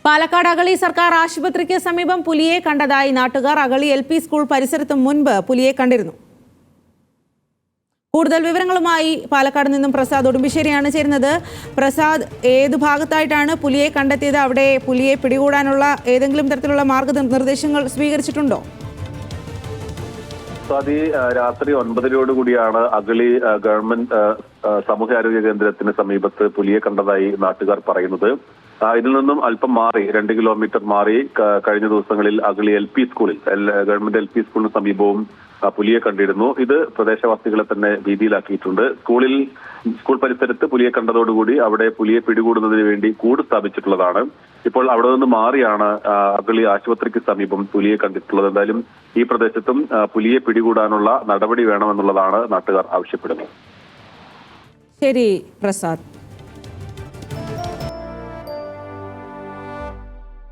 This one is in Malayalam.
പാലക്കാട് അഗളി സർക്കാർ ആശുപത്രിക്ക് സമീപം പുലിയെ കണ്ടതായി നാട്ടുകാർ. അഗളി LP സ്കൂൾ പരിസരത്ത് മുൻപ് പുലിയെ കണ്ടിരുന്നു. കൂടുതൽ വിവരങ്ങളുമായി പാലക്കാട് നിന്നും പ്രസാദ് ഉടുമ്പിശ്ശേരിയാണ് ചേരുന്നത്. പ്രസാദ്, ഏതു ഭാഗത്തായിട്ടാണ് പുലിയെ കണ്ടെത്തിയത്? അവിടെ പുലിയെ പിടികൂടാനുള്ള ഏതെങ്കിലും തരത്തിലുള്ള മാർഗനിർദ്ദേശങ്ങൾ സ്വീകരിച്ചിട്ടുണ്ടോ? രാത്രി 9:00 അഗളി ഗവൺമെന്റ് സാമൂഹ്യാരോഗ്യ കേന്ദ്രത്തിന് സമീപത്ത് പുലിയെ കണ്ടതായി നാട്ടുകാർ പറയുന്നത്. ഇതിൽ നിന്നും അല്പം മാറി 2 കിലോമീറ്റർ മാറി കഴിഞ്ഞ ദിവസങ്ങളിൽ അഗളി LP സ്കൂളിൽ ഗവൺമെന്റ് LP സ്കൂളിന് സമീപവും പുലിയെ കണ്ടിരുന്നു. ഇത് പ്രദേശവാസികളെ തന്നെ ഭീതിയിലാക്കിയിട്ടുണ്ട്. സ്കൂൾ പരിസരത്ത് പുലിയെ കണ്ടതോടുകൂടി അവിടെ പുലിയെ പിടികൂടുന്നതിന് വേണ്ടി കൂട് സ്ഥാപിച്ചിട്ടുള്ളതാണ്. ഇപ്പോൾ അവിടെ നിന്ന് മാറിയാണ് അഗളി ആശുപത്രിക്ക് സമീപം പുലിയെ കണ്ടിട്ടുള്ളത്. എന്തായാലും ഈ പ്രദേശത്തും പുലിയെ പിടികൂടാനുള്ള നടപടി വേണമെന്നുള്ളതാണ് നാട്ടുകാർ ആവശ്യപ്പെടുന്നത്. ശരി പ്രസാദ്.